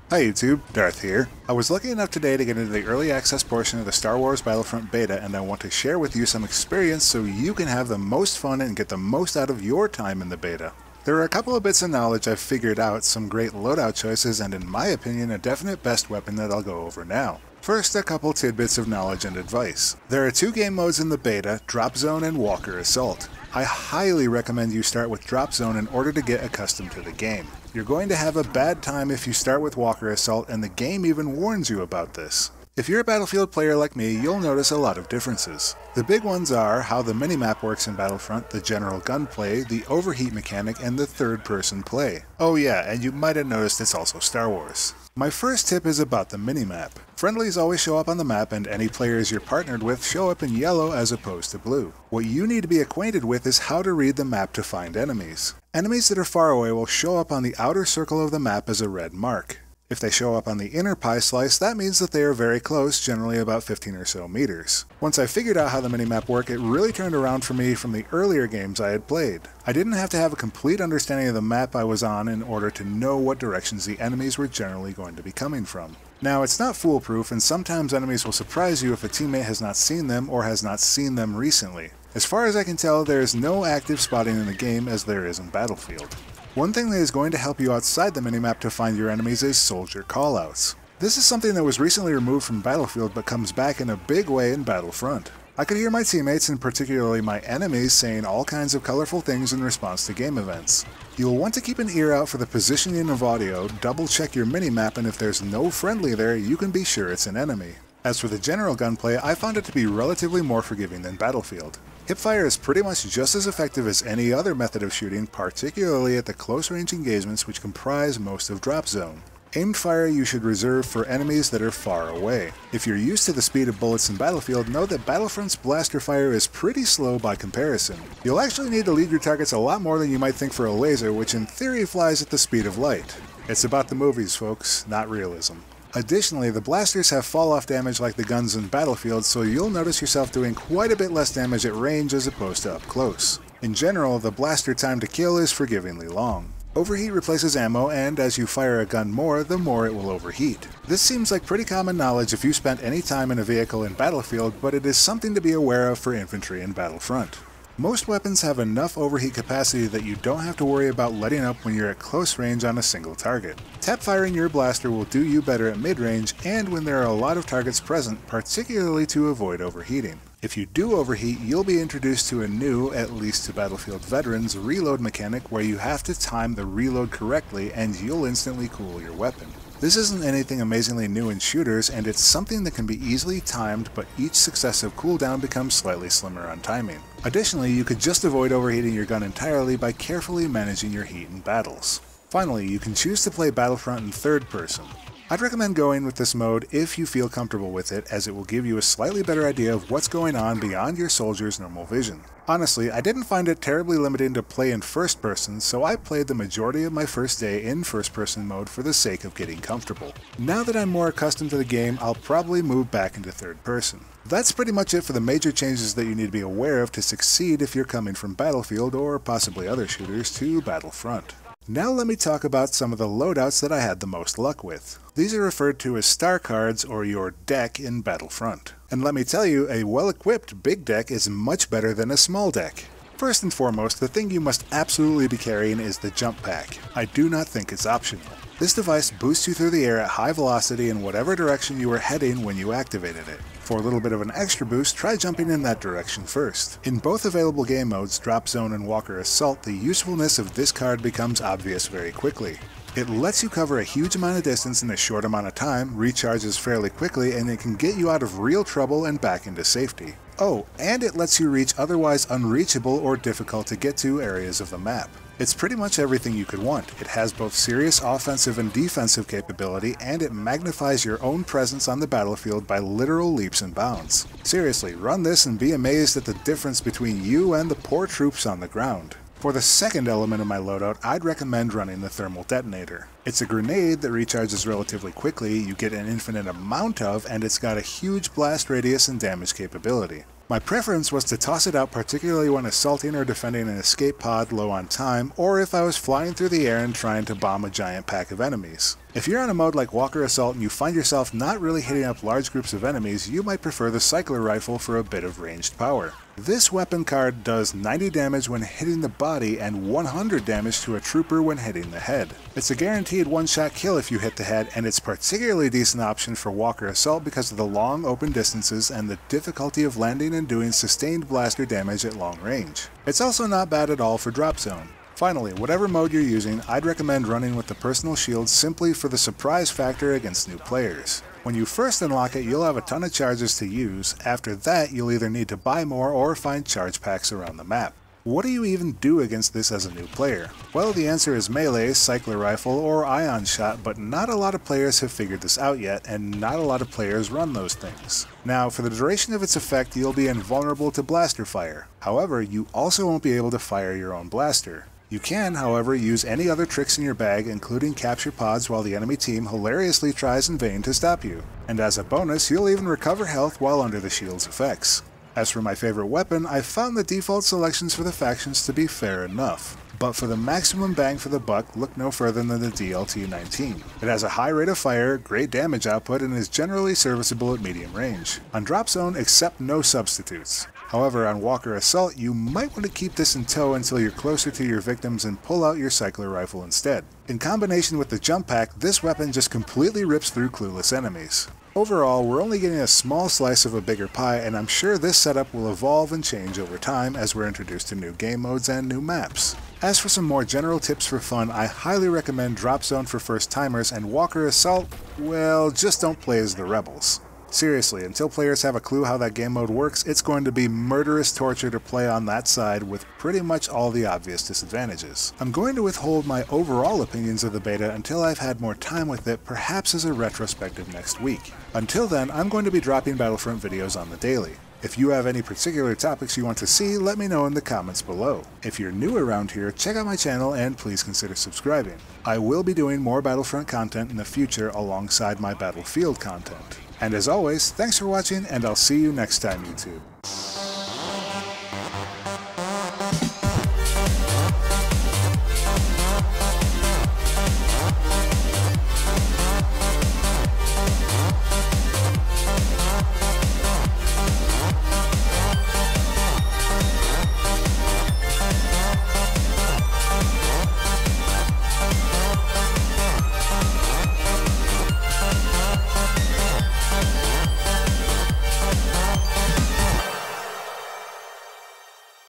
Hi YouTube, Darth here. I was lucky enough today to get into the early access portion of the Star Wars Battlefront Beta, and I want to share with you some experience so you can have the most fun and get the most out of your time in the beta. There are a couple of bits of knowledge I've figured out, some great loadout choices, and in my opinion a definite best weapon that I'll go over now. First, a couple tidbits of knowledge and advice. There are two game modes in the beta, Drop Zone and Walker Assault. I highly recommend you start with Drop Zone in order to get accustomed to the game. You're going to have a bad time if you start with Walker Assault, and the game even warns you about this. If you're a Battlefield player like me, you'll notice a lot of differences. The big ones are how the minimap works in Battlefront, the general gunplay, the overheat mechanic, and the third-person play. Oh yeah, and you might have noticed it's also Star Wars. My first tip is about the minimap. Friendlies always show up on the map, and any players you're partnered with show up in yellow as opposed to blue. What you need to be acquainted with is how to read the map to find enemies. Enemies that are far away will show up on the outer circle of the map as a red mark. If they show up on the inner pie slice, that means that they are very close, generally about 15 or so meters. Once I figured out how the minimap worked, it really turned around for me from the earlier games I had played. I didn't have to have a complete understanding of the map I was on in order to know what directions the enemies were generally going to be coming from. Now, it's not foolproof, and sometimes enemies will surprise you if a teammate has not seen them or has not seen them recently. As far as I can tell, there is no active spotting in the game as there is in Battlefield. One thing that is going to help you outside the minimap to find your enemies is soldier callouts. This is something that was recently removed from Battlefield but comes back in a big way in Battlefront. I could hear my teammates, and particularly my enemies, saying all kinds of colorful things in response to game events. You'll want to keep an ear out for the positioning of audio, double check your minimap, and if there's no friendly there, you can be sure it's an enemy. As for the general gunplay, I found it to be relatively more forgiving than Battlefield. Hipfire is pretty much just as effective as any other method of shooting, particularly at the close-range engagements which comprise most of Drop Zone. Aimed fire you should reserve for enemies that are far away. If you're used to the speed of bullets in Battlefield, know that Battlefront's blaster fire is pretty slow by comparison. You'll actually need to lead your targets a lot more than you might think for a laser, which in theory flies at the speed of light. It's about the movies, folks, not realism. Additionally, the blasters have fall-off damage like the guns in Battlefield, so you'll notice yourself doing quite a bit less damage at range as opposed to up close. In general, the blaster time to kill is forgivingly long. Overheat replaces ammo, and as you fire a gun more, the more it will overheat. This seems like pretty common knowledge if you spent any time in a vehicle in Battlefield, but it is something to be aware of for infantry in Battlefront. Most weapons have enough overheat capacity that you don't have to worry about letting up when you're at close range on a single target. Tap firing your blaster will do you better at mid-range and when there are a lot of targets present, particularly to avoid overheating. If you do overheat, you'll be introduced to a new, at least to Battlefield veterans, reload mechanic where you have to time the reload correctly and you'll instantly cool your weapon. This isn't anything amazingly new in shooters, and it's something that can be easily timed, but each successive cooldown becomes slightly slimmer on timing. Additionally, you could just avoid overheating your gun entirely by carefully managing your heat in battles. Finally, you can choose to play Battlefront in third person. I'd recommend going with this mode if you feel comfortable with it, as it will give you a slightly better idea of what's going on beyond your soldier's normal vision. Honestly, I didn't find it terribly limiting to play in first person, so I played the majority of my first day in first person mode for the sake of getting comfortable. Now that I'm more accustomed to the game, I'll probably move back into third person. That's pretty much it for the major changes that you need to be aware of to succeed if you're coming from Battlefield or possibly other shooters to Battlefront. Now let me talk about some of the loadouts that I had the most luck with. These are referred to as star cards or your deck in Battlefront. And let me tell you, a well-equipped big deck is much better than a small deck. First and foremost, the thing you must absolutely be carrying is the jump pack. I do not think it's optional. This device boosts you through the air at high velocity in whatever direction you were heading when you activated it. For a little bit of an extra boost, try jumping in that direction first. In both available game modes, Drop Zone and Walker Assault, the usefulness of this card becomes obvious very quickly. It lets you cover a huge amount of distance in a short amount of time, recharges fairly quickly, and it can get you out of real trouble and back into safety. Oh, and it lets you reach otherwise unreachable or difficult to get to areas of the map. It's pretty much everything you could want. It has both serious offensive and defensive capability, and it magnifies your own presence on the battlefield by literal leaps and bounds. Seriously, run this and be amazed at the difference between you and the poor troops on the ground. For the second element of my loadout, I'd recommend running the thermal detonator. It's a grenade that recharges relatively quickly, you get an infinite amount of, and it's got a huge blast radius and damage capability. My preference was to toss it out particularly when assaulting or defending an escape pod low on time, or if I was flying through the air and trying to bomb a giant pack of enemies. If you're on a mode like Walker Assault and you find yourself not really hitting up large groups of enemies, you might prefer the Cycler Rifle for a bit of ranged power. This weapon card does 90 damage when hitting the body and 100 damage to a trooper when hitting the head. It's a guaranteed one-shot kill if you hit the head, and it's particularly decent option for Walker Assault because of the long open distances and the difficulty of landing and doing sustained blaster damage at long range. It's also not bad at all for drop zone. Finally, whatever mode you're using, I'd recommend running with the personal shield simply for the surprise factor against new players. When you first unlock it, you'll have a ton of charges to use. After that, you'll either need to buy more or find charge packs around the map. What do you even do against this as a new player? Well, the answer is melee, cycler rifle, or ion shot, but not a lot of players have figured this out yet, and not a lot of players run those things. Now, for the duration of its effect, you'll be invulnerable to blaster fire. However, you also won't be able to fire your own blaster. You can, however, use any other tricks in your bag, including capture pods, while the enemy team hilariously tries in vain to stop you. And as a bonus, you'll even recover health while under the shield's effects. As for my favorite weapon, I've found the default selections for the factions to be fair enough. But for the maximum bang for the buck, look no further than the DLT-19. It has a high rate of fire, great damage output, and is generally serviceable at medium range. On drop zone, accept no substitutes. However, on Walker Assault, you might want to keep this in tow until you're closer to your victims and pull out your cycler rifle instead. In combination with the jump pack, this weapon just completely rips through clueless enemies. Overall, we're only getting a small slice of a bigger pie, and I'm sure this setup will evolve and change over time as we're introduced to new game modes and new maps. As for some more general tips for fun, I highly recommend Drop Zone for first timers, and Walker Assault, well, just don't play as the rebels. Seriously, until players have a clue how that game mode works, it's going to be murderous torture to play on that side with pretty much all the obvious disadvantages. I'm going to withhold my overall opinions of the beta until I've had more time with it, perhaps as a retrospective next week. Until then, I'm going to be dropping Battlefront videos on the daily. If you have any particular topics you want to see, let me know in the comments below. If you're new around here, check out my channel and please consider subscribing. I will be doing more Battlefront content in the future alongside my Battlefield content. And as always, thanks for watching, and I'll see you next time, YouTube.